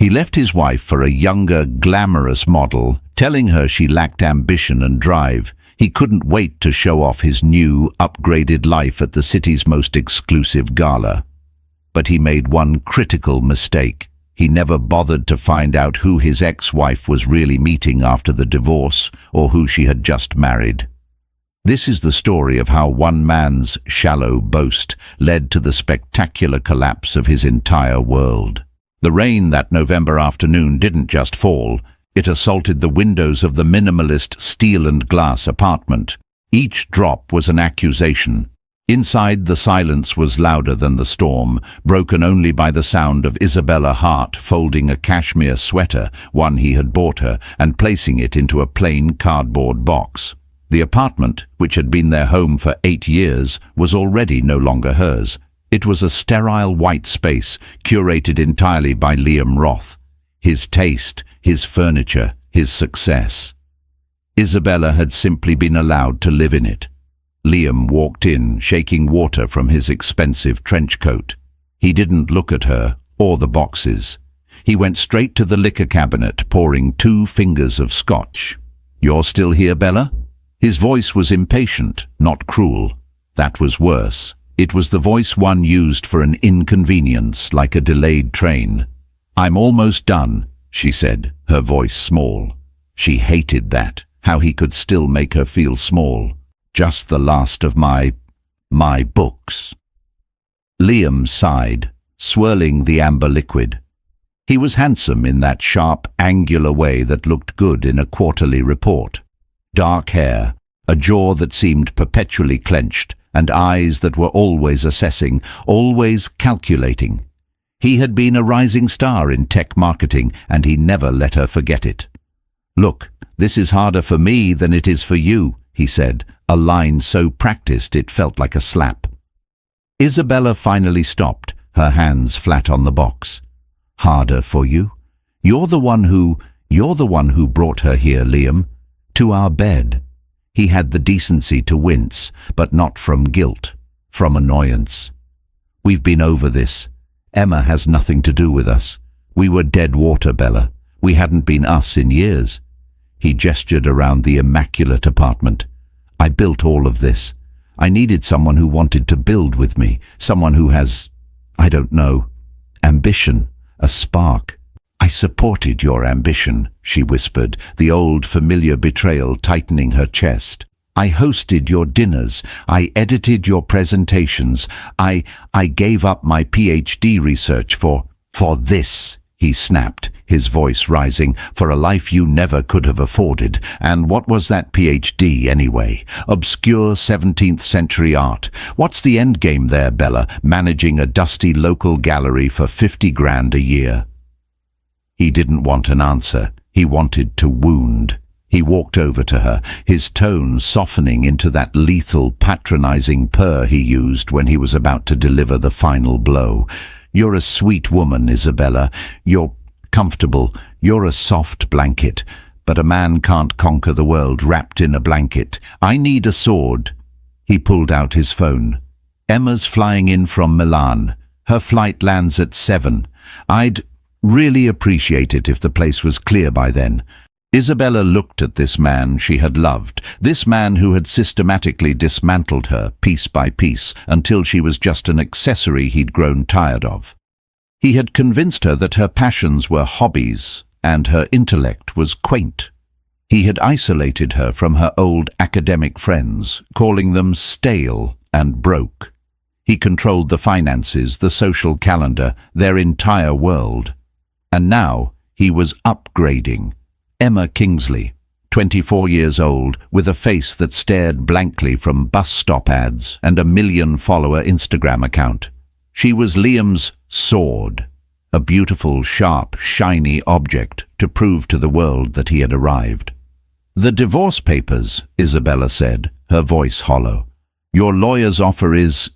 He left his wife for a younger, glamorous model, telling her she lacked ambition and drive. He couldn't wait to show off his new, upgraded life at the city's most exclusive gala. But he made one critical mistake. He never bothered to find out who his ex-wife was really meeting after the divorce, or who she had just married. This is the story of how one man's shallow boast led to the spectacular collapse of his entire world. The rain that November afternoon didn't just fall, it assaulted the windows of the minimalist steel and glass apartment. Each drop was an accusation. Inside, the silence was louder than the storm, broken only by the sound of Isabella Hart folding a cashmere sweater, one he had bought her, and placing it into a plain cardboard box. The apartment, which had been their home for 8 years, was already no longer hers. It was a sterile white space, curated entirely by Liam Roth. His taste, his furniture, his success. Isabella had simply been allowed to live in it. Liam walked in, shaking water from his expensive trench coat. He didn't look at her or the boxes. He went straight to the liquor cabinet, pouring 2 fingers of scotch. "You're still here, Bella?" His voice was impatient, not cruel. That was worse. It was the voice one used for an inconvenience, like a delayed train. "I'm almost done," she said, her voice small. She hated that, how he could still make her feel small. "Just the last of my books." Liam sighed, swirling the amber liquid. He was handsome in that sharp, angular way that looked good in a quarterly report. Dark hair, a jaw that seemed perpetually clenched, and eyes that were always assessing, always calculating. He had been a rising star in tech marketing, and he never let her forget it. "Look, this is harder for me than it is for you," he said, a line so practiced it felt like a slap. Isabella finally stopped, her hands flat on the box. "Harder for you? You're the one who brought her here, Liam. To our bed." He had the decency to wince, but not from guilt, from annoyance. "We've been over this. Emma has nothing to do with us. We were dead water, Bella. We hadn't been us in years." He gestured around the immaculate apartment. "I built all of this. I needed someone who wanted to build with me, someone who has, I don't know, ambition, a spark." "I supported your ambition," she whispered, the old familiar betrayal tightening her chest. "I hosted your dinners. I edited your presentations. I gave up my PhD research for this," he snapped, his voice rising, "for a life you never could have afforded. And what was that PhD anyway? Obscure 17th century art. What's the end game there, Bella, managing a dusty local gallery for 50 grand a year?" He didn't want an answer. He wanted to wound. He walked over to her, his tone softening into that lethal, patronizing purr he used when he was about to deliver the final blow. "You're a sweet woman, Isabella. You're comfortable. You're a soft blanket. But a man can't conquer the world wrapped in a blanket. I need a sword." He pulled out his phone. "Emma's flying in from Milan. Her flight lands at 7. I'd really appreciate it if the place was clear by then." Isabella looked at this man she had loved, this man who had systematically dismantled her piece by piece until she was just an accessory he'd grown tired of. He had convinced her that her passions were hobbies and her intellect was quaint. He had isolated her from her old academic friends, calling them stale and broke. He controlled the finances, the social calendar, their entire world. And now he was upgrading. Emma Kingsley, 24 years old, with a face that stared blankly from bus stop ads and a 1 million-follower Instagram account. She was Liam's sword, a beautiful, sharp, shiny object to prove to the world that he had arrived. "The divorce papers," Isabella said, her voice hollow. "Your lawyer's offer is—"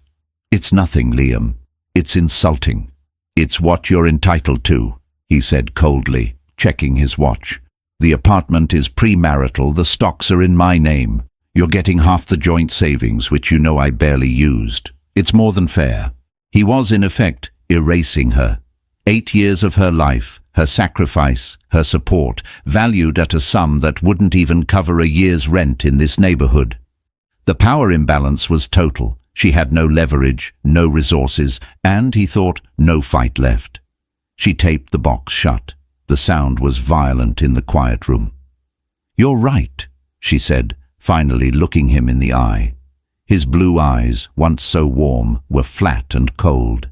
"It's nothing, Liam. It's insulting. It's what you're entitled to," he said coldly, checking his watch. "The apartment is premarital, the stocks are in my name. You're getting half the joint savings, which you know I barely used. It's more than fair." He was, in effect, erasing her. 8 years of her life, her sacrifice, her support, valued at a sum that wouldn't even cover a year's rent in this neighborhood. The power imbalance was total. She had no leverage, no resources, and, he thought, no fight left. She taped the box shut. The sound was violent in the quiet room. "You're right," she said, finally looking him in the eye. His blue eyes, once so warm, were flat and cold.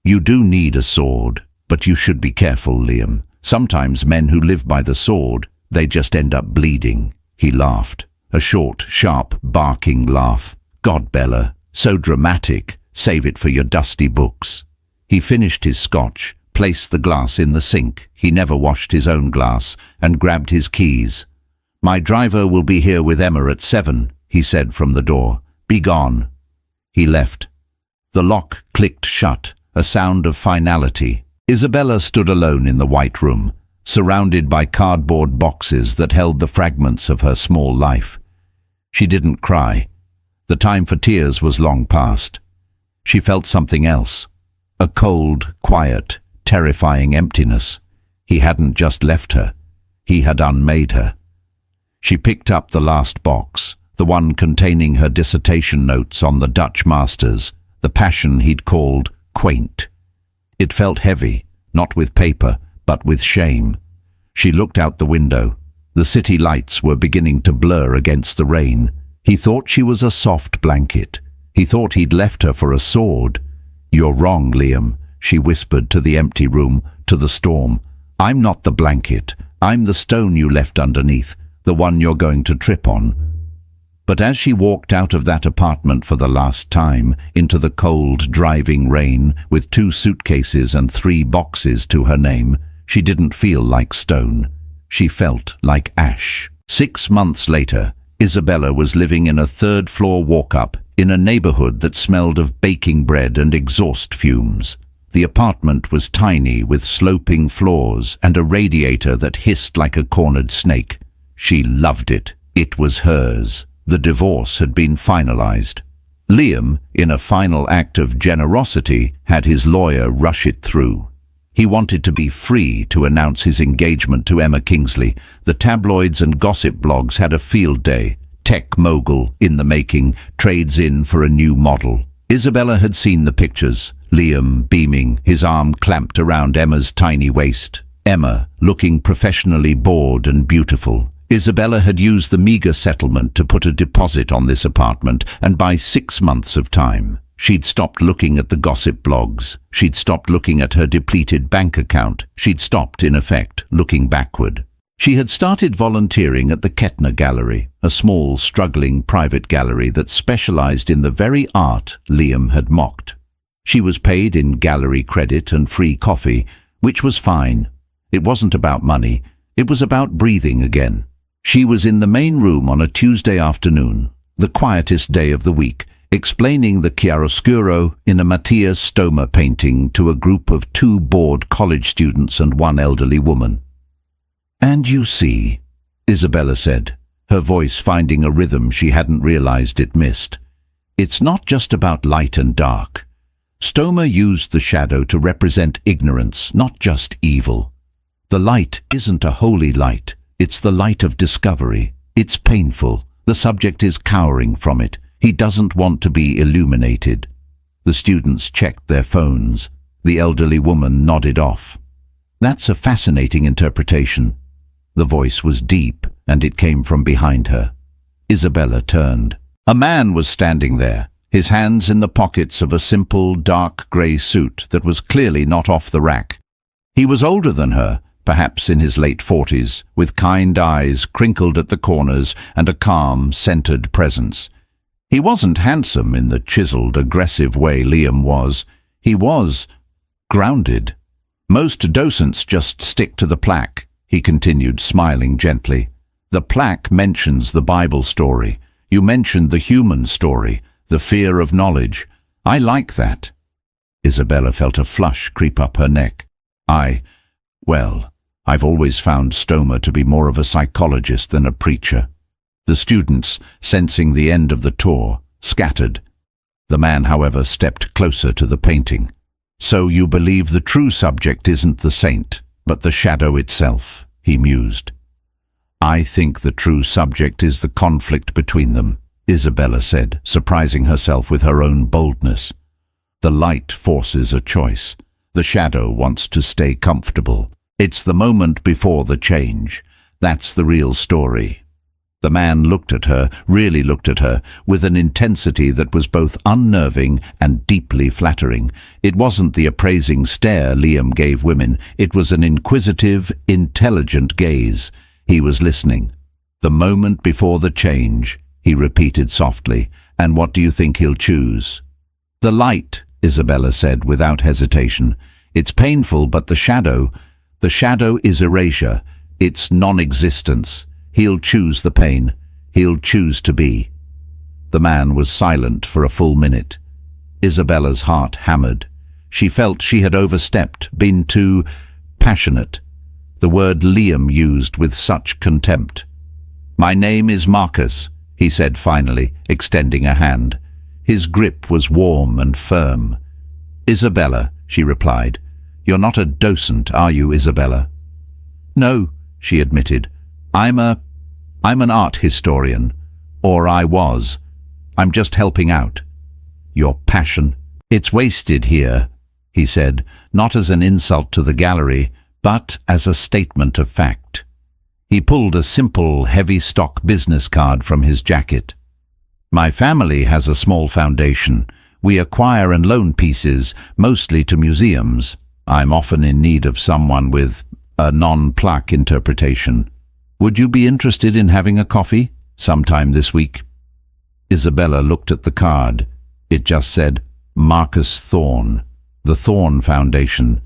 "You do need a sword, but you should be careful, Liam. Sometimes men who live by the sword, they just end up bleeding." He laughed, a short, sharp, barking laugh. "God, Bella, so dramatic. Save it for your dusty books." He finished his scotch, placed the glass in the sink, he never washed his own glass, and grabbed his keys. "My driver will be here with Emma at 7, he said from the door. "Be gone." He left. The lock clicked shut, a sound of finality. Isabella stood alone in the white room, surrounded by cardboard boxes that held the fragments of her small life. She didn't cry. The time for tears was long past. She felt something else, a cold, quiet, terrifying emptiness. He hadn't just left her. He had unmade her. She picked up the last box, the one containing her dissertation notes on the Dutch masters, the passion he'd called quaint. It felt heavy, not with paper, but with shame. She looked out the window. The city lights were beginning to blur against the rain. He thought she was a soft blanket. He thought he'd left her for a sword. "You're wrong, Liam," she whispered to the empty room, to the storm. "I'm not the blanket. I'm the stone you left underneath, the one you're going to trip on." But as she walked out of that apartment for the last time, into the cold, driving rain, with 2 suitcases and 3 boxes to her name, she didn't feel like stone. She felt like ash. 6 months later, Isabella was living in a 3rd-floor walk-up in a neighborhood that smelled of baking bread and exhaust fumes. The apartment was tiny, with sloping floors and a radiator that hissed like a cornered snake. She loved it. It was hers. The divorce had been finalized. Liam, in a final act of generosity, had his lawyer rush it through. He wanted to be free to announce his engagement to Emma Kingsley. The tabloids and gossip blogs had a field day. Tech mogul in the making, trades in for a new model. Isabella had seen the pictures. Liam, beaming, his arm clamped around Emma's tiny waist. Emma, looking professionally bored and beautiful. Isabella had used the meager settlement to put a deposit on this apartment and buy 6 months of time. She'd stopped looking at the gossip blogs. She'd stopped looking at her depleted bank account. She'd stopped, in effect, looking backward. She had started volunteering at the Kettner Gallery, a small, struggling private gallery that specialized in the very art Liam had mocked. She was paid in gallery credit and free coffee, which was fine. It wasn't about money. It was about breathing again. She was in the main room on a Tuesday afternoon, the quietest day of the week, explaining the chiaroscuro in a Matthias Stomer painting to a group of 2 bored college students and 1 elderly woman. "And you see," Isabella said, her voice finding a rhythm she hadn't realized it missed, "it's not just about light and dark. Stomer used the shadow to represent ignorance, not just evil. The light isn't a holy light. It's the light of discovery. It's painful. The subject is cowering from it. He doesn't want to be illuminated." The students checked their phones. The elderly woman nodded off. "That's a fascinating interpretation." The voice was deep, and it came from behind her. Isabella turned. A man was standing there, his hands in the pockets of a simple, dark grey suit that was clearly not off the rack. He was older than her, perhaps in his late 40s, with kind eyes crinkled at the corners and a calm, centered presence. He wasn't handsome in the chiseled, aggressive way Liam was. He was grounded. "Most docents just stick to the plaque," he continued, smiling gently. "The plaque mentions the Bible story. You mentioned the human story, the fear of knowledge. I like that." Isabella felt a flush creep up her neck. I've always found Stomer to be more of a psychologist than a preacher." The students, sensing the end of the tour, scattered. The man, however, stepped closer to the painting. "So you believe the true subject isn't the saint, But the shadow itself, he mused. I think the true subject is the conflict between them, Isabella said, surprising herself with her own boldness. The light forces a choice. The shadow wants to stay comfortable. It's the moment before the change. That's the real story. The man looked at her, really looked at her, with an intensity that was both unnerving and deeply flattering. It wasn't the appraising stare Liam gave women. It was an inquisitive, intelligent gaze. He was listening. The moment before the change, he repeated softly. And what do you think he'll choose? The light, Isabella said without hesitation. It's painful, but the shadow is erasure. It's non-existence. He'll choose the pain. He'll choose to be. The man was silent for a full minute. Isabella's heart hammered. She felt she had overstepped, been too passionate. The word Liam used with such contempt. My name is Marcus, he said finally, extending a hand. His grip was warm and firm. Isabella, she replied. You're not a docent, are you, Isabella? No, she admitted. I'm an art historian. Or I was. I'm just helping out. Your passion. It's wasted here, he said, not as an insult to the gallery, but as a statement of fact. He pulled a simple, heavy-stock business card from his jacket. My family has a small foundation. We acquire and loan pieces, mostly to museums. I'm often in need of someone with a non-pluck interpretation. Would you be interested in having a coffee sometime this week? Isabella looked at the card. It just said, Marcus Thorne, the Thorne Foundation.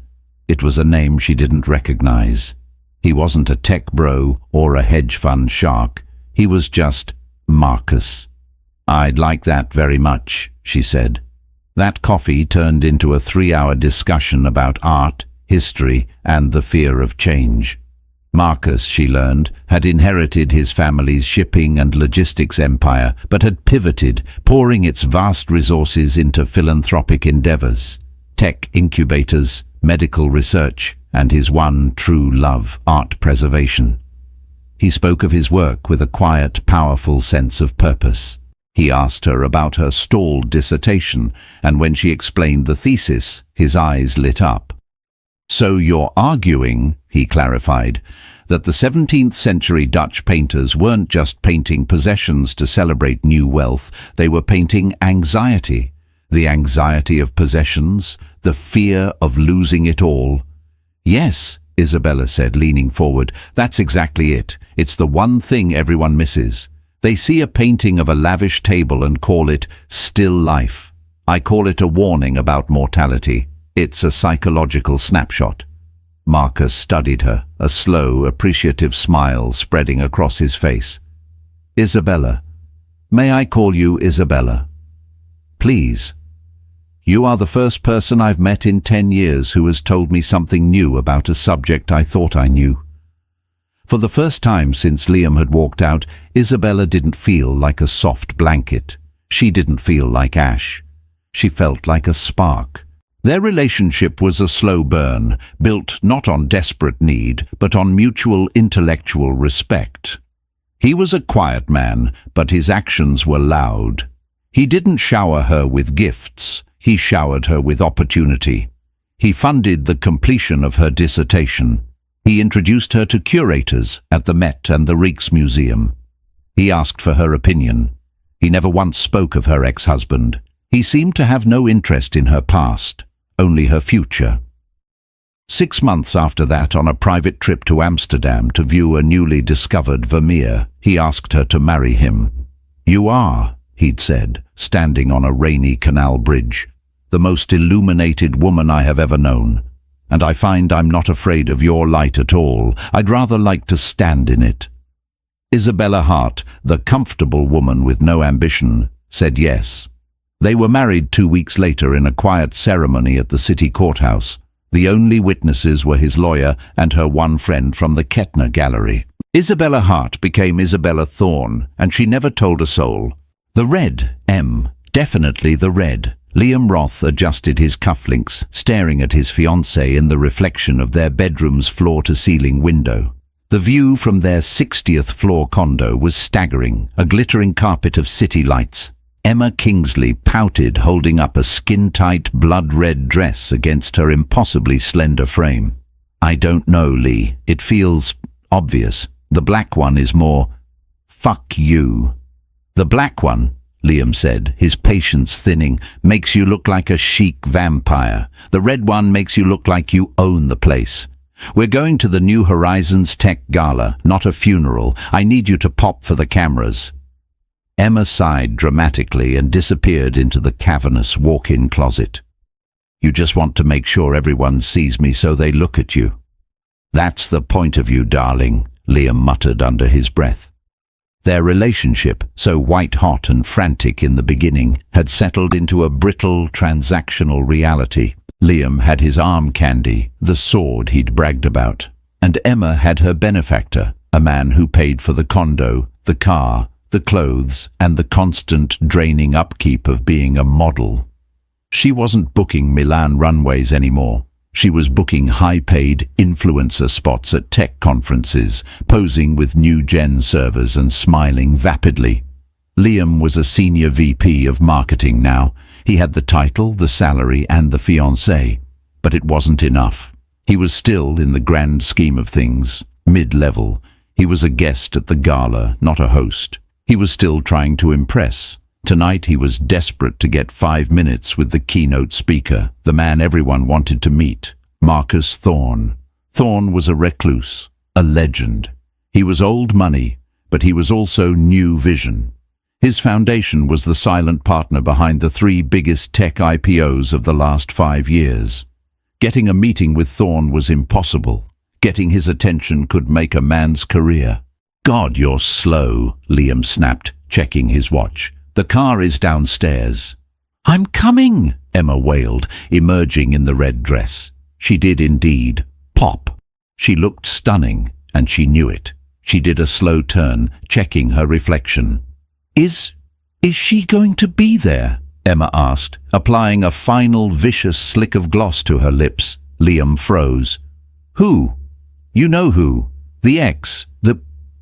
It was a name she didn't recognize. He wasn't a tech bro or a hedge fund shark. He was just Marcus. I'd like that very much, she said. That coffee turned into a 3-hour discussion about art, history, and the fear of change. Marcus, she learned, had inherited his family's shipping and logistics empire, but had pivoted, pouring its vast resources into philanthropic endeavors, tech incubators, medical research, and his one true love, art preservation. He spoke of his work with a quiet, powerful sense of purpose. He asked her about her stalled dissertation, and when she explained the thesis, his eyes lit up. So you're arguing, he clarified, that the 17th century Dutch painters weren't just painting possessions to celebrate new wealth, they were painting anxiety. The anxiety of possessions, the fear of losing it all. Yes, Isabella said, leaning forward, that's exactly it. It's the one thing everyone misses. They see a painting of a lavish table and call it still life. I call it a warning about mortality. It's a psychological snapshot. Marcus studied her, a slow, appreciative smile spreading across his face. Isabella. May I call you Isabella? Please. You are the first person I've met in 10 years who has told me something new about a subject I thought I knew. For the first time since Liam had walked out, Isabella didn't feel like a soft blanket. She didn't feel like ash. She felt like a spark. Their relationship was a slow burn, built not on desperate need, but on mutual intellectual respect. He was a quiet man, but his actions were loud. He didn't shower her with gifts. He showered her with opportunity. He funded the completion of her dissertation. He introduced her to curators at the Met and the Rijksmuseum. He asked for her opinion. He never once spoke of her ex-husband. He seemed to have no interest in her past, only her future. 6 months after that, on a private trip to Amsterdam to view a newly discovered Vermeer, he asked her to marry him. You are, he'd said, standing on a rainy canal bridge, the most illuminated woman I have ever known. And I find I'm not afraid of your light at all. I'd rather like to stand in it. Isabella Hart, the comfortable woman with no ambition, said yes. They were married 2 weeks later in a quiet ceremony at the city courthouse. The only witnesses were his lawyer and her one friend from the Kettner Gallery. Isabella Hart became Isabella Thorne, and she never told a soul. The red, M, definitely the red, Liam Roth adjusted his cufflinks, staring at his fiancée in the reflection of their bedroom's floor-to-ceiling window. The view from their 60th floor condo was staggering, a glittering carpet of city lights. Emma Kingsley pouted, holding up a skin-tight, blood-red dress against her impossibly slender frame. "I don't know, Lee. It feels obvious. The black one is more... fuck you." "The black one," Liam said, his patience thinning, "makes you look like a chic vampire. The red one makes you look like you own the place. We're going to the New Horizons Tech Gala, not a funeral. I need you to pop for the cameras." Emma sighed dramatically and disappeared into the cavernous walk-in closet. "You just want to make sure everyone sees me so they look at you." "That's the point of you, darling," Liam muttered under his breath. Their relationship, so white-hot and frantic in the beginning, had settled into a brittle, transactional reality. Liam had his arm candy, the sword he'd bragged about, and Emma had her benefactor, a man who paid for the condo, the car, the clothes, and the constant draining upkeep of being a model. She wasn't booking Milan runways anymore. She was booking high-paid influencer spots at tech conferences, posing with new-gen servers and smiling vapidly. Liam was a senior VP of marketing now. He had the title, the salary, and the fiancée. But it wasn't enough. He was still, in the grand scheme of things, mid-level. He was a guest at the gala, not a host. He was still trying to impress. Tonight he was desperate to get 5 minutes with the keynote speaker, the man everyone wanted to meet, Marcus Thorne. Thorne was a recluse, a legend. He was old money, but he was also new vision. His foundation was the silent partner behind the 3 biggest tech IPOs of the last 5 years. Getting a meeting with Thorne was impossible. Getting his attention could make a man's career. "God, you're slow," Liam snapped, checking his watch. "The car is downstairs." "I'm coming," Emma wailed, emerging in the red dress. She did indeed. Pop. She looked stunning, and she knew it. She did a slow turn, checking her reflection. Is she going to be there?" Emma asked, applying a final vicious slick of gloss to her lips. Liam froze. "Who?" "You know who. The ex.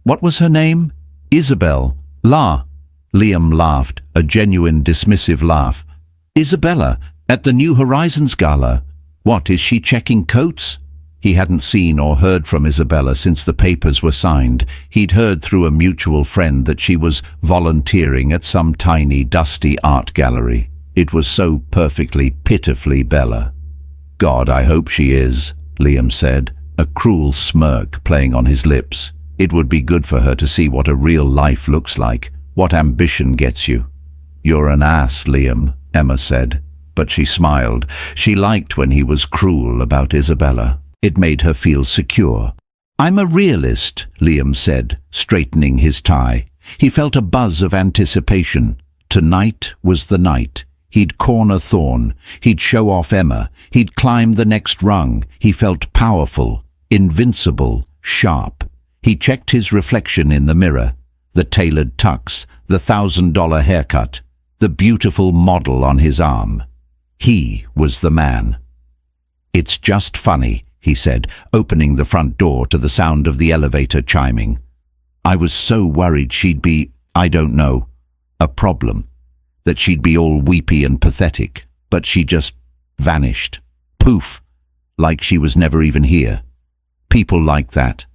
What was her name?" "Isabel. Liam laughed, a genuine dismissive laugh. "Isabella, at the New Horizons Gala. What, is she checking coats?" He hadn't seen or heard from Isabella since the papers were signed. He'd heard through a mutual friend that she was volunteering at some tiny, dusty art gallery. It was so perfectly, pitifully Bella. "God, I hope she is," Liam said, a cruel smirk playing on his lips. It would be good for her to see what a real life looks like, what ambition gets you. "You're an ass, Liam," Emma said, but she smiled. She liked when he was cruel about Isabella. It made her feel secure. "I'm a realist," Liam said, straightening his tie. He felt a buzz of anticipation. Tonight was the night. He'd corner Thorne. He'd show off Emma. He'd climb the next rung. He felt powerful, invincible, sharp. He checked his reflection in the mirror. The tailored tux, the $1,000 haircut, the beautiful model on his arm. He was the man. "It's just funny," he said, opening the front door to the sound of the elevator chiming. "I was so worried she'd be, I don't know, a problem. That she'd be all weepy and pathetic, but she just vanished. Poof, like she was never even here. People like that.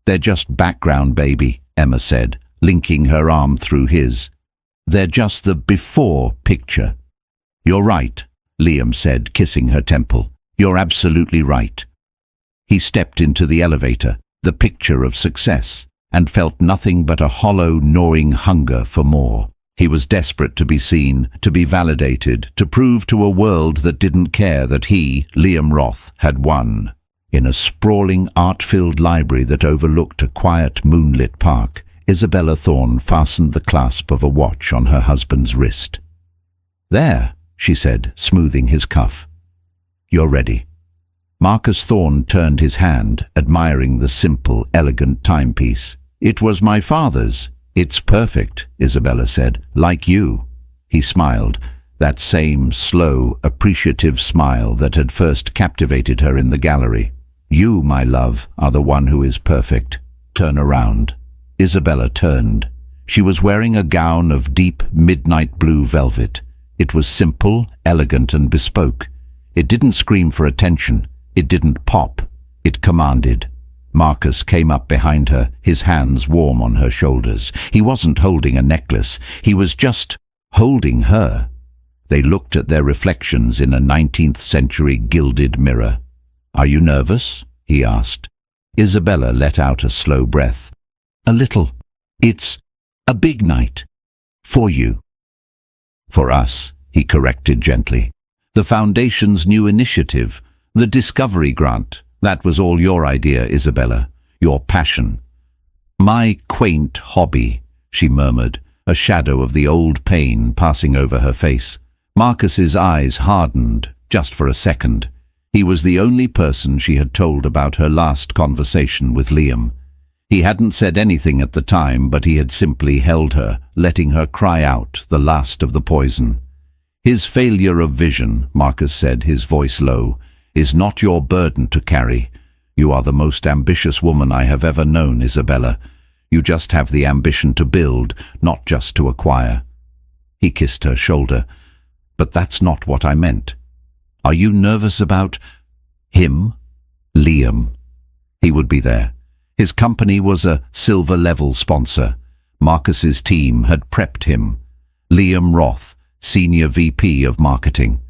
They're just background, baby," Emma said, linking her arm through his. "They're just the before picture." "You're right," Liam said, kissing her temple. "You're absolutely right." He stepped into the elevator, the picture of success, and felt nothing but a hollow, gnawing hunger for more. He was desperate to be seen, to be validated, to prove to a world that didn't care that he, Liam Roth, had won. In a sprawling, art-filled library that overlooked a quiet, moonlit park, Isabella Thorne fastened the clasp of a watch on her husband's wrist. "There," she said, smoothing his cuff. "You're ready." Marcus Thorne turned his hand, admiring the simple, elegant timepiece. "It was my father's. It's perfect," Isabella said. "Like you." He smiled. that same slow, appreciative smile that had first captivated her in the gallery. "You, my love, are the one who is perfect. Turn around." Isabella turned. She was wearing a gown of deep midnight blue velvet. It was simple, elegant, and bespoke. It didn't scream for attention. It didn't pop. It commanded. Marcus came up behind her, his hands warm on her shoulders. He wasn't holding a necklace. He was just holding her. They looked at their reflections in a 19th century gilded mirror. "Are you nervous?" he asked. Isabella let out a slow breath. "A little. It's a big night. For you." "For us," he corrected gently. "The Foundation's new initiative, the Discovery Grant, that was all your idea, Isabella, your passion." "My quaint hobby," she murmured, a shadow of the old pain passing over her face. Marcus's eyes hardened, just for a second. He was the only person she had told about her last conversation with Liam. He hadn't said anything at the time, but he had simply held her, letting her cry out the last of the poison. "His failure of vision," Marcus said, his voice low, "is not your burden to carry. You are the most ambitious woman I have ever known, Isabella. You just have the ambition to build, not just to acquire." He kissed her shoulder. "But that's not what I meant. Are you nervous about him?" Liam. He would be there. His company was a silver-level sponsor. Marcus's team had prepped him. Liam Roth, Senior VP of Marketing.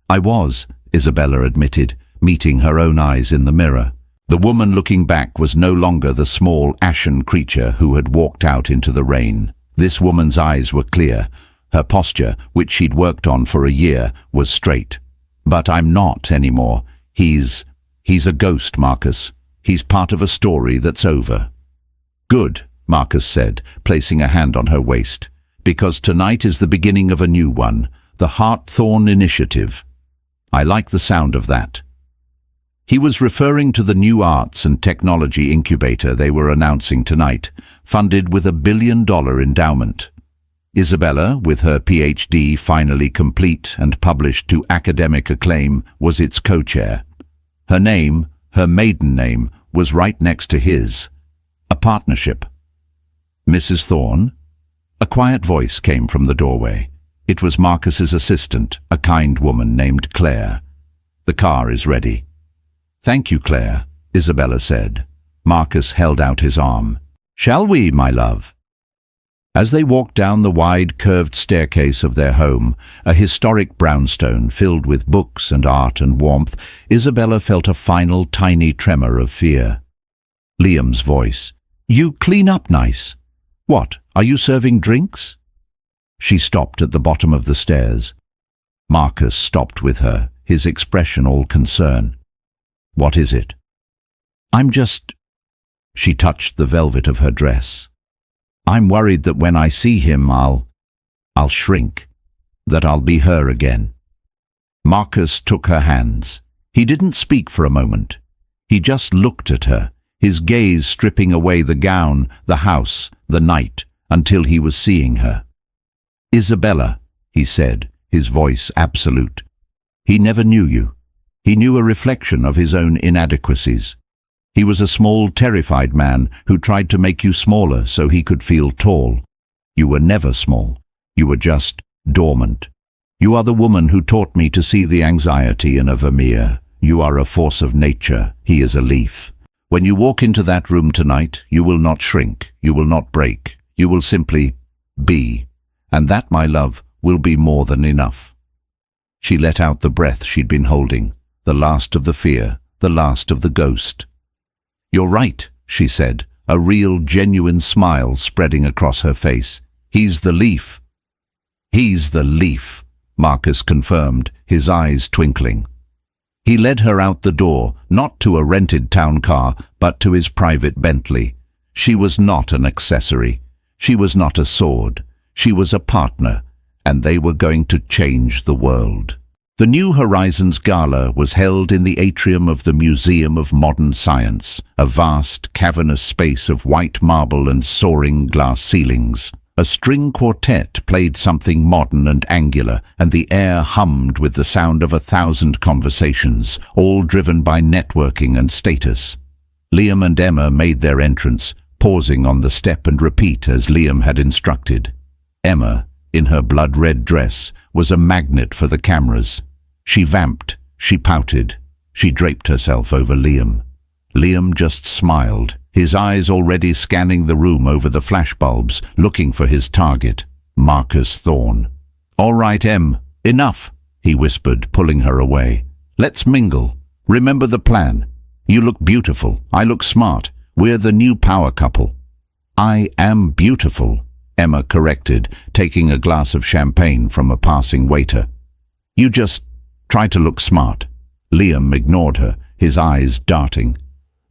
"I was," Isabella admitted, meeting her own eyes in the mirror. The woman looking back was no longer the small, ashen creature who had walked out into the rain. This woman's eyes were clear. Her posture, which she'd worked on for a year, was straight. "But I'm not anymore. He's a ghost, Marcus. He's part of a story that's over." "Good," Marcus said, placing a hand on her waist, "because tonight is the beginning of a new one, the Heartthorn Initiative. I like the sound of that." He was referring to the new arts and technology incubator they were announcing tonight, funded with $1 billion endowment. Isabella, with her PhD finally complete and published to academic acclaim, was its co-chair. Her name, her maiden name, was right next to his. A partnership. "Mrs. Thorne?" A quiet voice came from the doorway. It was Marcus's assistant, a kind woman named Claire. "The car is ready." "Thank you, Claire," Isabella said. Marcus held out his arm. "Shall we, my love?" As they walked down the wide, curved staircase of their home, a historic brownstone filled with books and art and warmth, Isabella felt a final, tiny tremor of fear. Liam's voice. "You clean up nice. What, are you serving drinks?" She stopped at the bottom of the stairs. Marcus stopped with her, his expression all concern. "What is it?" "I'm just—" She touched the velvet of her dress. "I'm worried that when I see him, I'll shrink, that I'll be her again." Marcus took her hands. He didn't speak for a moment. He just looked at her, his gaze stripping away the gown, the house, the night, until he was seeing her. "Isabella," he said, his voice absolute. "He never knew you. He knew a reflection of his own inadequacies. He was a small, terrified man who tried to make you smaller so he could feel tall. You were never small. You were just dormant. You are the woman who taught me to see the anxiety in a Vermeer. You are a force of nature. He is a leaf. When you walk into that room tonight, you will not shrink. You will not break. You will simply be. And that, my love, will be more than enough." She let out the breath she'd been holding, the last of the fear, the last of the ghost. "You're right," she said, a real, genuine smile spreading across her face. "He's the leaf." "He's the leaf," Marcus confirmed, his eyes twinkling. He led her out the door, not to a rented town car, but to his private Bentley. She was not an accessory. She was not a sword. She was a partner, and they were going to change the world. The New Horizons Gala was held in the atrium of the Museum of Modern Science, a vast, cavernous space of white marble and soaring glass ceilings. A string quartet played something modern and angular, and the air hummed with the sound of 1,000 conversations, all driven by networking and status. Liam and Emma made their entrance, pausing on the step and repeat as Liam had instructed. Emma, in her blood-red dress, was a magnet for the cameras. She vamped, she pouted, she draped herself over Liam. Liam just smiled, his eyes already scanning the room over the flashbulbs, looking for his target, Marcus Thorne. "All right, Em, enough," he whispered, pulling her away. "Let's mingle. Remember the plan. You look beautiful, I look smart. We're the new power couple." "I am beautiful," Emma corrected, taking a glass of champagne from a passing waiter. "You just try to look smart." Liam ignored her, his eyes darting.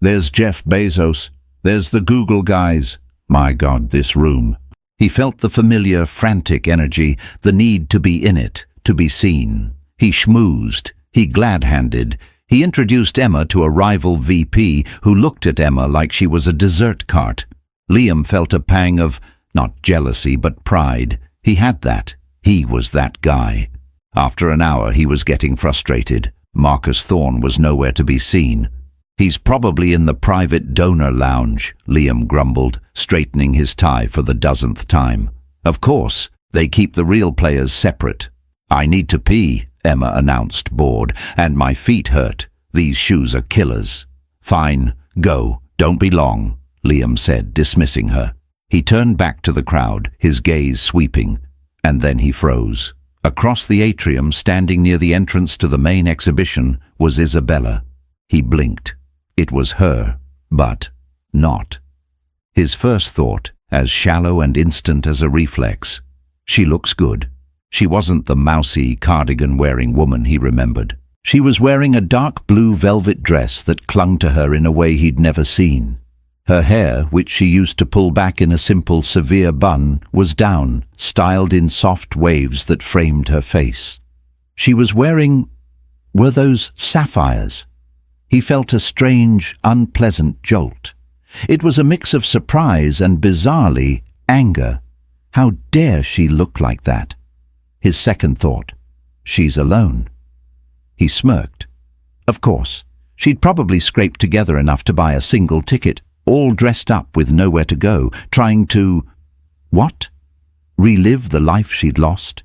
"There's Jeff Bezos. There's the Google guys. My God, this room." He felt the familiar, frantic energy, the need to be in it, to be seen. He schmoozed. He glad-handed. He introduced Emma to a rival VP who looked at Emma like she was a dessert cart. Liam felt a pang of, not jealousy, but pride. He had that. He was that guy. After an hour, he was getting frustrated. Marcus Thorne was nowhere to be seen. "He's probably in the private donor lounge," Liam grumbled, straightening his tie for the 1000th time. "Of course, they keep the real players separate." "I need to pee," Emma announced, bored, "and my feet hurt. These shoes are killers." "Fine, go. Don't be long," Liam said, dismissing her. He turned back to the crowd, his gaze sweeping, and then he froze. Across the atrium, standing near the entrance to the main exhibition, was Isabella. He blinked. It was her, but not. His first thought, as shallow and instant as a reflex. She looks good. She wasn't the mousy, cardigan-wearing woman he remembered. She was wearing a dark blue velvet dress that clung to her in a way he'd never seen. Her hair, which she used to pull back in a simple, severe bun, was down, styled in soft waves that framed her face. She was wearing... were those sapphires? He felt a strange, unpleasant jolt. It was a mix of surprise and, bizarrely, anger. How dare she look like that? His second thought, she's alone. He smirked. Of course, she'd probably scraped together enough to buy a single ticket, all dressed up with nowhere to go, trying to... what? Relive the life she'd lost?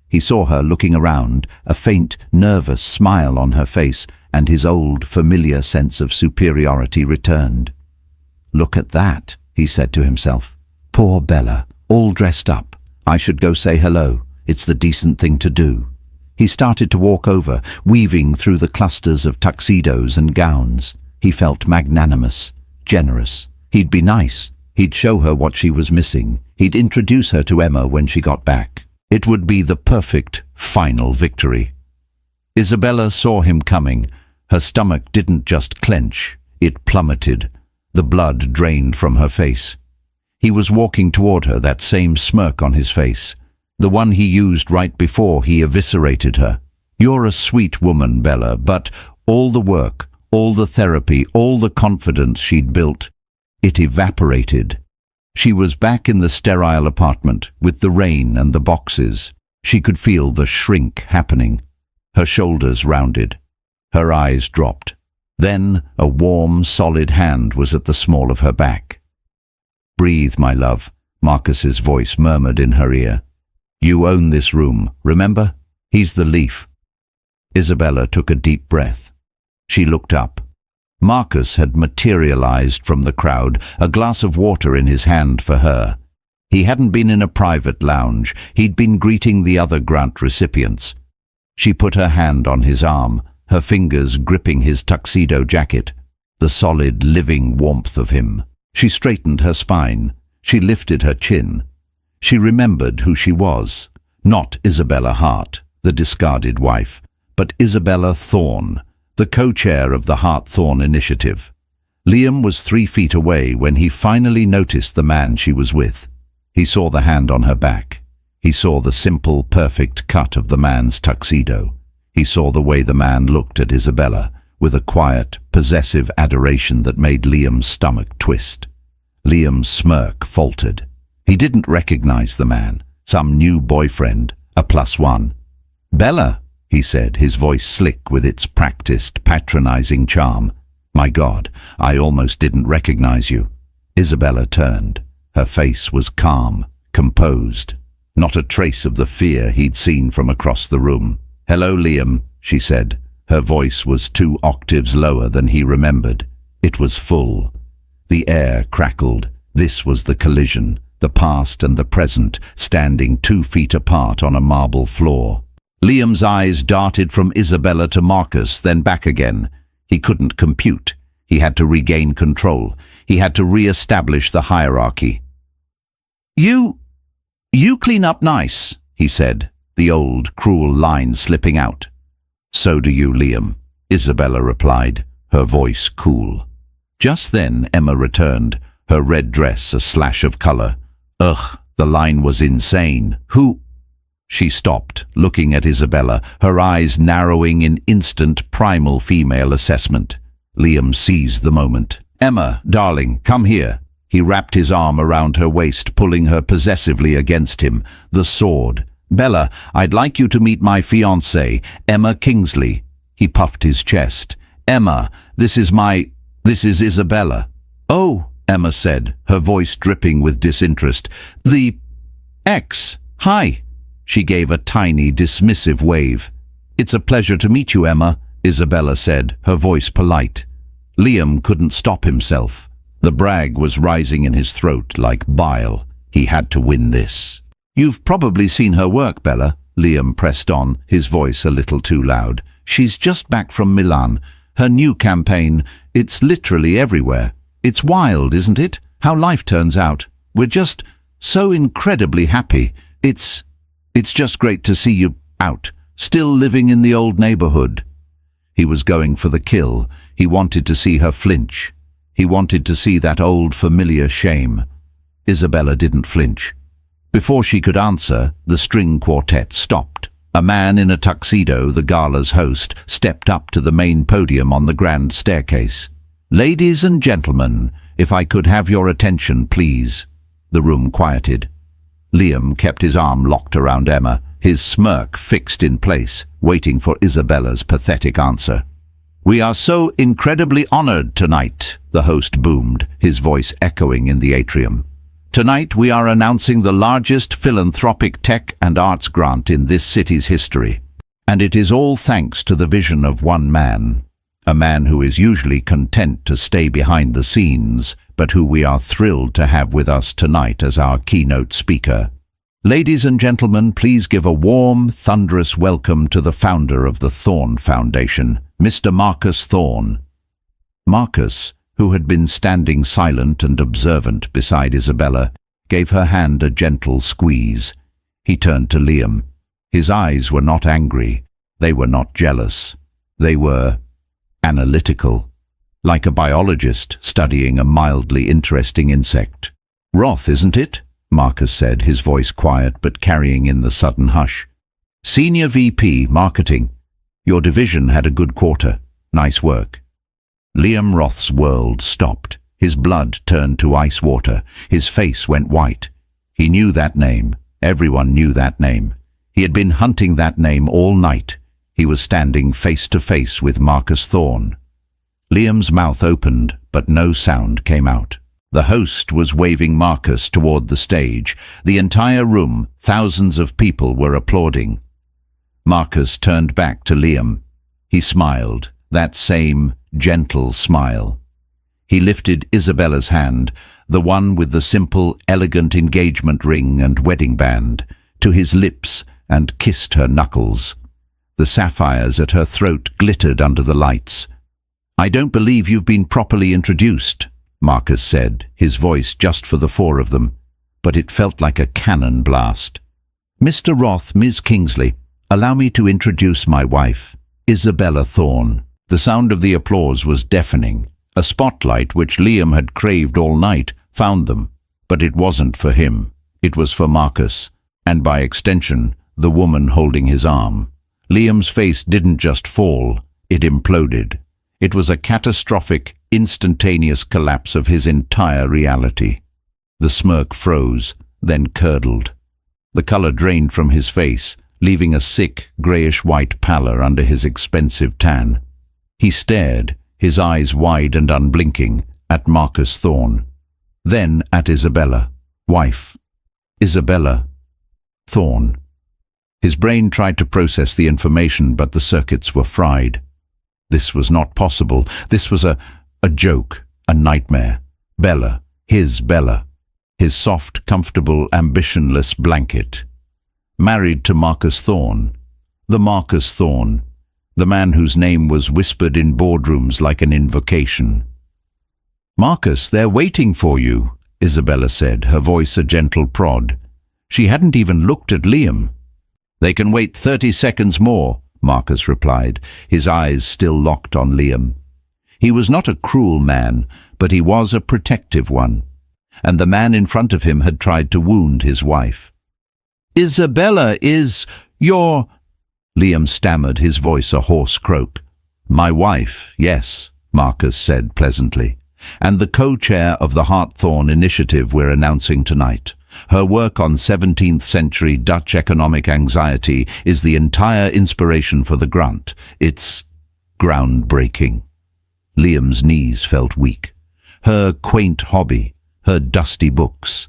He saw her looking around, a faint, nervous smile on her face, and his old, familiar sense of superiority returned. "Look at that," he said to himself. "Poor Bella, all dressed up. I should go say hello. It's the decent thing to do." He started to walk over, weaving through the clusters of tuxedos and gowns. He felt magnanimous, generous. He'd be nice. He'd show her what she was missing. He'd introduce her to Emma when she got back. It would be the perfect, final victory. Isabella saw him coming. Her stomach didn't just clench, it plummeted. The blood drained from her face. He was walking toward her, that same smirk on his face, the one he used right before he eviscerated her. "You're a sweet woman, Bella, but all the work, all the therapy, all the confidence she'd built, it evaporated." She was back in the sterile apartment, with the rain and the boxes. She could feel the shrink happening. Her shoulders rounded. Her eyes dropped. Then a warm, solid hand was at the small of her back. "Breathe, my love," Marcus's voice murmured in her ear. "You own this room, remember? He's the leaf." Isabella took a deep breath. She looked up. Marcus had materialized from the crowd, a glass of water in his hand for her. He hadn't been in a private lounge. He'd been greeting the other grant recipients. She put her hand on his arm, her fingers gripping his tuxedo jacket, the solid, living warmth of him. She straightened her spine. She lifted her chin. She remembered who she was. Not Isabella Hart, the discarded wife, but Isabella Thorne, the co-chair of the Hart-Thorne Initiative. Liam was 3 feet away when he finally noticed the man she was with. He saw the hand on her back. He saw the simple, perfect cut of the man's tuxedo. He saw the way the man looked at Isabella, with a quiet, possessive adoration that made Liam's stomach twist. Liam's smirk faltered. He didn't recognize the man. Some new boyfriend, a +1. "Bella," he said, his voice slick with its practiced, patronizing charm. "My God, I almost didn't recognize you." Isabella turned. Her face was calm, composed. Not a trace of the fear he'd seen from across the room. "Hello, Liam," she said. Her voice was 2 octaves lower than he remembered. It was full. The air crackled. This was the collision, the past and the present, standing 2 feet apart on a marble floor. Liam's eyes darted from Isabella to Marcus, then back again. He couldn't compute. He had to regain control. He had to re-establish the hierarchy. You clean up nice," he said, the old, cruel line slipping out. "So do you, Liam," Isabella replied, her voice cool. Just then Emma returned, her red dress a slash of color. Ugh, the line was insane. "Who—" She stopped, looking at Isabella, her eyes narrowing in instant primal female assessment. Liam seized the moment. "Emma, darling, come here." He wrapped his arm around her waist, pulling her possessively against him. The sword. "Bella, I'd like you to meet my fiancée, Emma Kingsley." He puffed his chest. "Emma, this is Isabella." "Oh," Emma said, her voice dripping with disinterest. "The ex. Hi." She gave a tiny, dismissive wave. "It's a pleasure to meet you, Emma," Isabella said, her voice polite. Liam couldn't stop himself. The brag was rising in his throat like bile. He had to win this. "You've probably seen her work, Bella," Liam pressed on, his voice a little too loud. "She's just back from Milan. Her new campaign, it's literally everywhere. It's wild, isn't it? How life turns out. We're just so incredibly happy. It's just great to see you out, still living in the old neighborhood." He was going for the kill. He wanted to see her flinch. He wanted to see that old familiar shame. Isabella didn't flinch. Before she could answer, the string quartet stopped. A man in a tuxedo, the gala's host, stepped up to the main podium on the grand staircase. "Ladies and gentlemen, if I could have your attention, please." The room quieted. Liam kept his arm locked around Emma, his smirk fixed in place, waiting for Isabella's pathetic answer. "We are so incredibly honored tonight," the host boomed, his voice echoing in the atrium. "Tonight we are announcing the largest philanthropic tech and arts grant in this city's history. And it is all thanks to the vision of one man. A man who is usually content to stay behind the scenes, but who we are thrilled to have with us tonight as our keynote speaker. Ladies and gentlemen, please give a warm, thunderous welcome to the founder of the Thorne Foundation, Mr. Marcus Thorne." Marcus, who had been standing silent and observant beside Isabella, gave her hand a gentle squeeze. He turned to Liam. His eyes were not angry. They were not jealous. They were analytical, like a biologist studying a mildly interesting insect. "Roth, isn't it?" Marcus said, his voice quiet but carrying in the sudden hush. "Senior VP, Marketing. Your division had a good quarter. Nice work." Liam Roth's world stopped. His blood turned to ice water. His face went white. He knew that name. Everyone knew that name. He had been hunting that name all night. He was standing face to face with Marcus Thorne. Liam's mouth opened, but no sound came out. The host was waving Marcus toward the stage. The entire room, thousands of people, were applauding. Marcus turned back to Liam. He smiled, that same gentle smile. He lifted Isabella's hand, the one with the simple, elegant engagement ring and wedding band, to his lips and kissed her knuckles. The sapphires at her throat glittered under the lights. "I don't believe you've been properly introduced," Marcus said, his voice just for the 4 of them, but it felt like a cannon blast. "Mr. Roth, Ms. Kingsley, allow me to introduce my wife, Isabella Thorne." The sound of the applause was deafening. A spotlight, which Liam had craved all night, found them, but it wasn't for him. It was for Marcus, and by extension, the woman holding his arm. Liam's face didn't just fall, it imploded. It was a catastrophic, instantaneous collapse of his entire reality. The smirk froze, then curdled. The color drained from his face, leaving a sick, greyish-white pallor under his expensive tan. He stared, his eyes wide and unblinking, at Marcus Thorne. Then at Isabella. Wife. Isabella. Thorne. His brain tried to process the information, but the circuits were fried. This was not possible. This was a joke, a nightmare. Bella, his Bella. His soft, comfortable, ambitionless blanket. Married to Marcus Thorne. The Marcus Thorne. The man whose name was whispered in boardrooms like an invocation. "Marcus, they're waiting for you," Isabella said, her voice a gentle prod. She hadn't even looked at Liam. "They can wait 30 seconds more," Marcus replied, his eyes still locked on Liam. He was not a cruel man, but he was a protective one, and the man in front of him had tried to wound his wife. "Isabella is your—" Liam stammered, his voice a hoarse croak. "My wife, yes," Marcus said pleasantly, "and the co-chair of the Hartthorne initiative we're announcing tonight. Her work on 17th century Dutch economic anxiety is the entire inspiration for the grant. It's groundbreaking." Liam's knees felt weak. Her quaint hobby, her dusty books.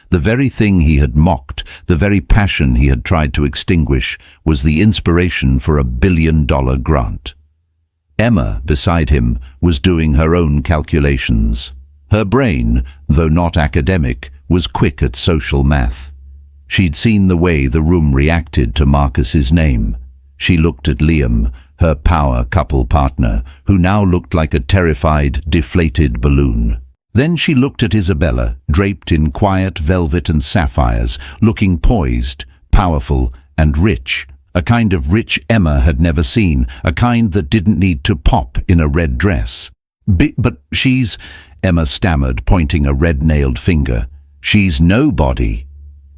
The very thing he had mocked, the very passion he had tried to extinguish, was the inspiration for $1 billion grant. Emma, beside him, was doing her own calculations. Her brain, though not academic, was quick at social math. She'd seen the way the room reacted to Marcus's name. She looked at Liam, her power couple partner, who now looked like a terrified, deflated balloon. Then she looked at Isabella, draped in quiet velvet and sapphires, looking poised, powerful, and rich, a kind of rich Emma had never seen, a kind that didn't need to pop in a red dress. "But she's—" Emma stammered, pointing a red-nailed finger. "She's nobody."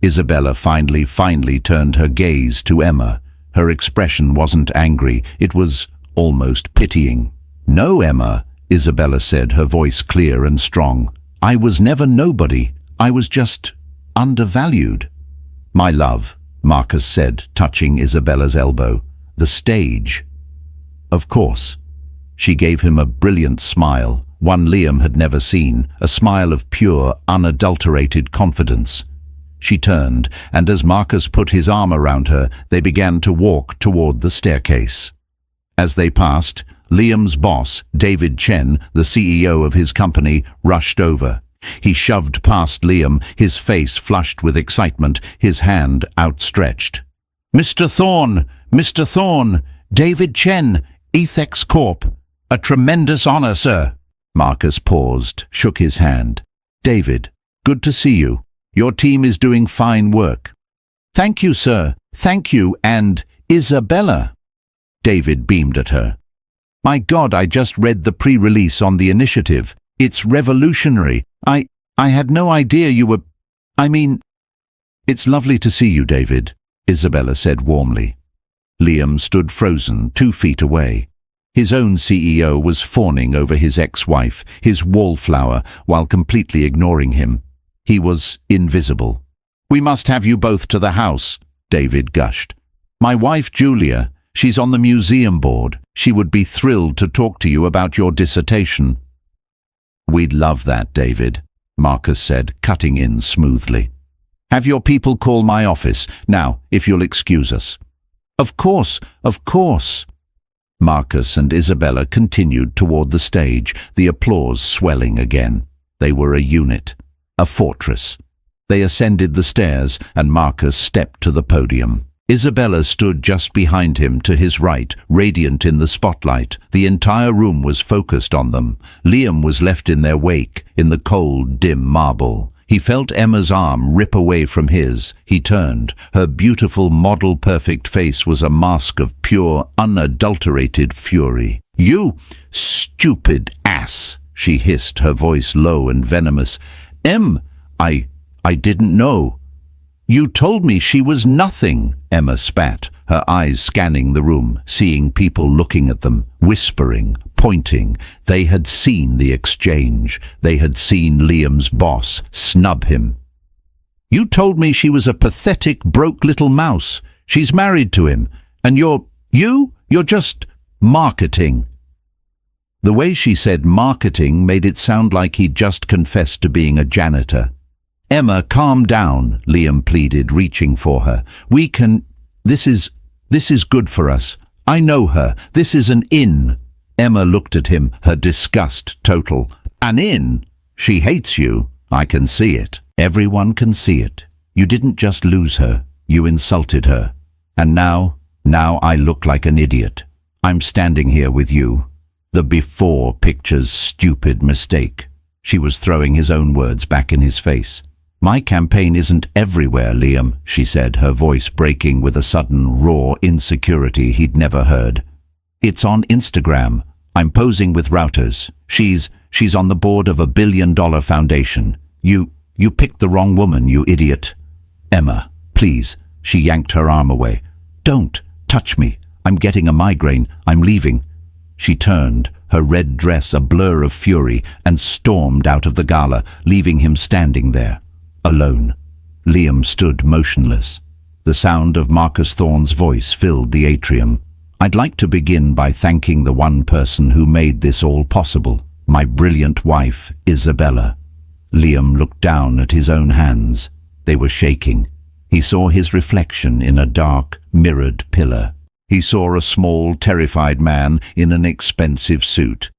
Isabella finally turned her gaze to Emma. Her expression wasn't angry, it was almost pitying. "No, Emma," Isabella said, her voice clear and strong. "I was never nobody. I was just undervalued." "My love," Marcus said, touching Isabella's elbow. "The stage." "Of course." She gave him a brilliant smile, one Liam had never seen, a smile of pure, unadulterated confidence. She turned, and as Marcus put his arm around her, they began to walk toward the staircase. As they passed, Liam's boss, David Chen, the CEO of his company, rushed over. He shoved past Liam, his face flushed with excitement, his hand outstretched. "Mr. Thorne! Mr. Thorne! David Chen, Ethex Corp. A tremendous honor, sir." Marcus paused, shook his hand. "David, good to see you. Your team is doing fine work." "Thank you, sir. Thank you, and Isabella." David beamed at her. "My God, I just read the pre-release on the initiative. It's revolutionary. I had no idea you were... I mean..." "It's lovely to see you, David," Isabella said warmly. Liam stood frozen, 2 feet away. His own CEO was fawning over his ex-wife, his wallflower, while completely ignoring him. He was invisible. "We must have you both to the house," David gushed. "My wife, Julia, she's on the museum board. She would be thrilled to talk to you about your dissertation." "We'd love that, David," Marcus said, cutting in smoothly. "Have your people call my office, now, if you'll excuse us." Of course, of course." Marcus and Isabella continued toward the stage, the applause swelling again. They were a unit, a fortress. They ascended the stairs, and Marcus stepped to the podium. Isabella stood just behind him, to his right, radiant in the spotlight. The entire room was focused on them. Liam was left in their wake, in the cold, dim marble. He felt Emma's arm rip away from his. He turned. Her beautiful, model-perfect face was a mask of pure, unadulterated fury. "You stupid ass!" she hissed, her voice low and venomous. I didn't know." "You told me she was nothing," Emma spat, her eyes scanning the room, seeing people looking at them, whispering, pointing. They had seen the exchange. They had seen Liam's boss snub him. You told me she was a pathetic, broke little mouse. She's married to him. And you're just marketing." The way she said marketing made it sound like he'd just confessed to being a janitor. "Emma, calm down," Liam pleaded, reaching for her. This is good for us. I know her. This is an in." Emma looked at him, her disgust total. "An in? She hates you. I can see it. Everyone can see it. You didn't just lose her. You insulted her. And now I look like an idiot. I'm standing here with you. The before picture's stupid mistake." She was throwing his own words back in his face. "My campaign isn't everywhere, Liam," she said, her voice breaking with a sudden, raw insecurity he'd never heard. "It's on Instagram. I'm posing with routers. She's on the board of $1 billion foundation. You picked the wrong woman, you idiot." "Emma, please." She yanked her arm away. "Don't touch me. I'm getting a migraine. I'm leaving." She turned, her red dress a blur of fury, and stormed out of the gala, leaving him standing there, alone. Liam stood motionless. The sound of Marcus Thorne's voice filled the atrium. "I'd like to begin by thanking the one person who made this all possible, my brilliant wife, Isabella." Liam looked down at his own hands. They were shaking. He saw his reflection in a dark, mirrored pillar. He saw a small, terrified man in an expensive suit.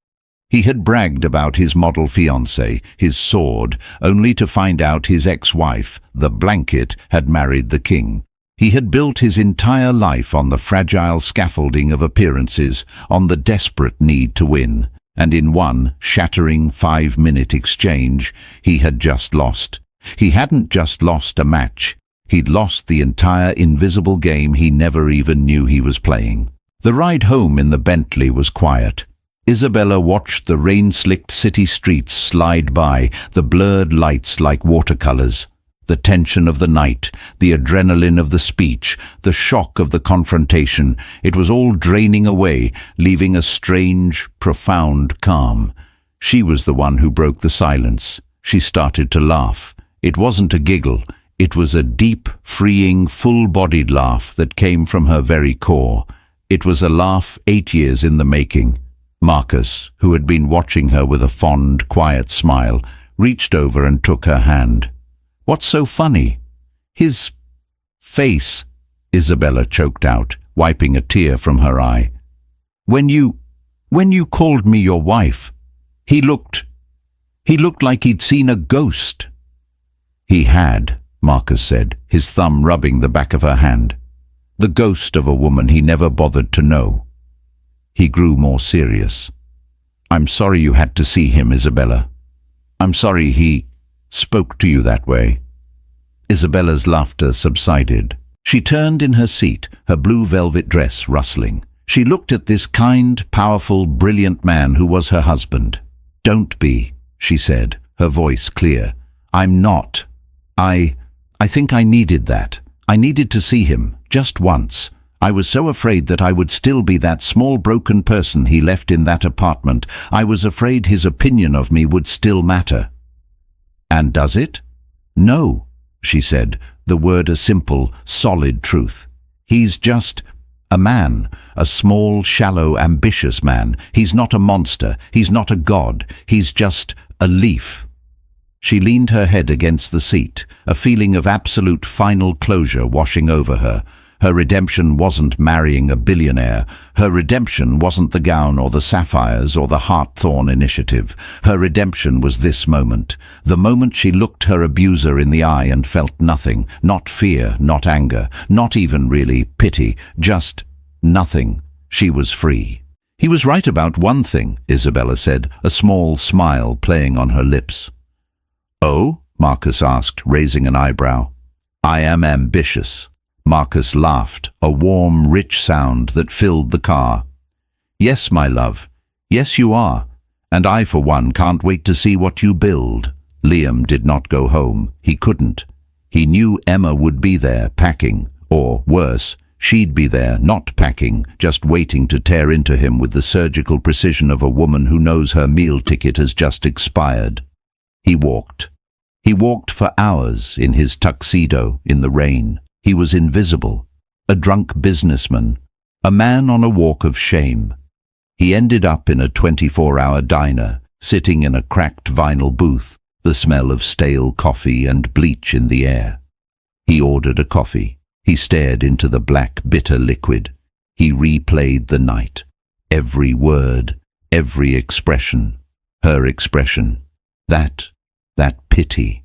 He had bragged about his model fiancée, his sword, only to find out his ex-wife, the blanket, had married the king. He had built his entire life on the fragile scaffolding of appearances, on the desperate need to win. And in one shattering 5-minute exchange, he had just lost. He hadn't just lost a match. He'd lost the entire invisible game he never even knew he was playing. The ride home in the Bentley was quiet. Isabella watched the rain-slicked city streets slide by, the blurred lights like watercolors. The tension of the night, the adrenaline of the speech, the shock of the confrontation, it was all draining away, leaving a strange, profound calm. She was the one who broke the silence. She started to laugh. It wasn't a giggle. It was a deep, freeing, full-bodied laugh that came from her very core. It was a laugh 8 years in the making. Marcus, who had been watching her with a fond, quiet smile, reached over and took her hand. "What's so funny?" "His face," Isabella choked out, wiping a tear from her eye. When you called me your wife, he looked like he'd seen a ghost." "He had," Marcus said, his thumb rubbing the back of her hand. "The ghost of a woman he never bothered to know." He grew more serious. "I'm sorry you had to see him, Isabella. I'm sorry he spoke to you that way." Isabella's laughter subsided. She turned in her seat, her blue velvet dress rustling. She looked at this kind, powerful, brilliant man who was her husband. "Don't be," she said, her voice clear. "I'm not. I think I needed that. I needed to see him, just once. I was so afraid that I would still be that small broken person he left in that apartment. I was afraid his opinion of me would still matter." "And does it?" "No," she said, the word a simple, solid truth. "He's just a man, a small, shallow, ambitious man. He's not a monster. He's not a god. He's just a leaf." She leaned her head against the seat, a feeling of absolute final closure washing over her. Her redemption wasn't marrying a billionaire. Her redemption wasn't the gown or the sapphires or the Hawthorne initiative. Her redemption was this moment, the moment she looked her abuser in the eye and felt nothing, not fear, not anger, not even really pity, just nothing. She was free. "He was right about one thing," Isabella said, a small smile playing on her lips. "Oh?" Marcus asked, raising an eyebrow. "I am ambitious." Marcus laughed, a warm, rich sound that filled the car. "Yes, my love. Yes, you are. And I, for one, can't wait to see what you build." Liam did not go home. He couldn't. He knew Emma would be there, packing. Or, worse, she'd be there, not packing, just waiting to tear into him with the surgical precision of a woman who knows her meal ticket has just expired. He walked. He walked for hours in his tuxedo in the rain. He was invisible, a drunk businessman, a man on a walk of shame. He ended up in a 24-hour diner, sitting in a cracked vinyl booth, the smell of stale coffee and bleach in the air. He ordered a coffee. He stared into the black, bitter liquid. He replayed the night. Every word, every expression. Her expression. That pity.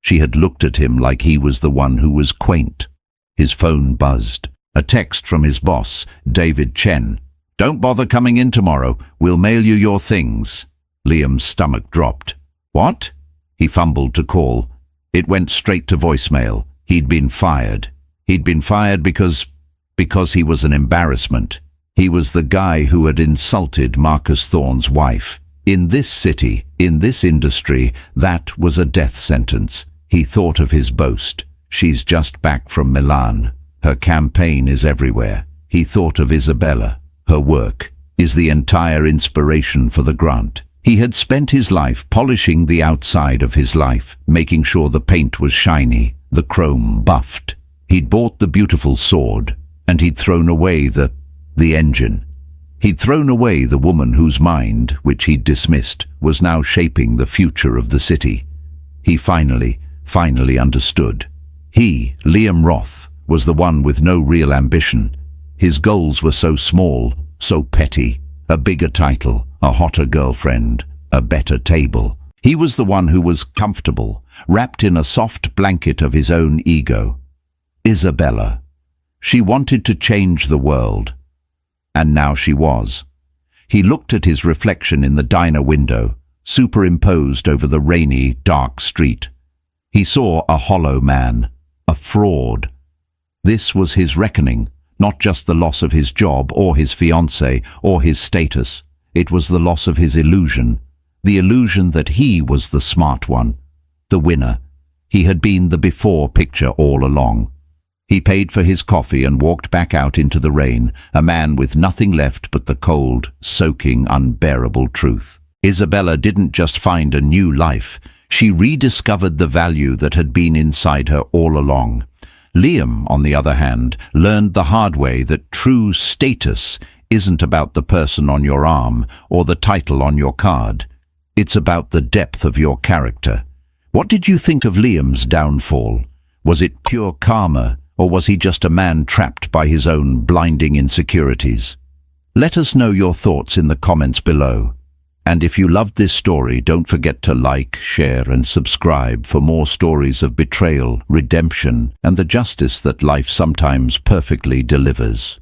She had looked at him like he was the one who was quaint. His phone buzzed. A text from his boss, David Chen. "Don't bother coming in tomorrow. We'll mail you your things." Liam's stomach dropped. "What?" He fumbled to call. It went straight to voicemail. He'd been fired. He'd been fired because he was an embarrassment. He was the guy who had insulted Marcus Thorne's wife. In this city, in this industry, that was a death sentence. He thought of his boast. She's just back from Milan. Her campaign is everywhere. He thought of Isabella. Her work is the entire inspiration for the grant. He had spent his life polishing the outside of his life, making sure the paint was shiny, the chrome buffed. He'd bought the beautiful sword, and he'd thrown away the engine. He'd thrown away the woman whose mind, which he'd dismissed, was now shaping the future of the city. He finally understood. He, Liam Roth, was the one with no real ambition. His goals were so small, so petty. A bigger title, a hotter girlfriend, a better table. He was the one who was comfortable, wrapped in a soft blanket of his own ego. Isabella. She wanted to change the world. And now she was. He looked at his reflection in the diner window, superimposed over the rainy, dark street. He saw a hollow man, a fraud. This was his reckoning, not just the loss of his job or his fiancée or his status. It was the loss of his illusion, the illusion that he was the smart one, the winner. He had been the before picture all along. He paid for his coffee and walked back out into the rain, a man with nothing left but the cold, soaking, unbearable truth. Isabella didn't just find a new life. She rediscovered the value that had been inside her all along. Liam, on the other hand, learned the hard way that true status isn't about the person on your arm or the title on your card. It's about the depth of your character. What did you think of Liam's downfall? Was it pure karma, or was he just a man trapped by his own blinding insecurities? Let us know your thoughts in the comments below. And if you loved this story, don't forget to like, share and subscribe for more stories of betrayal, redemption, and the justice that life sometimes perfectly delivers.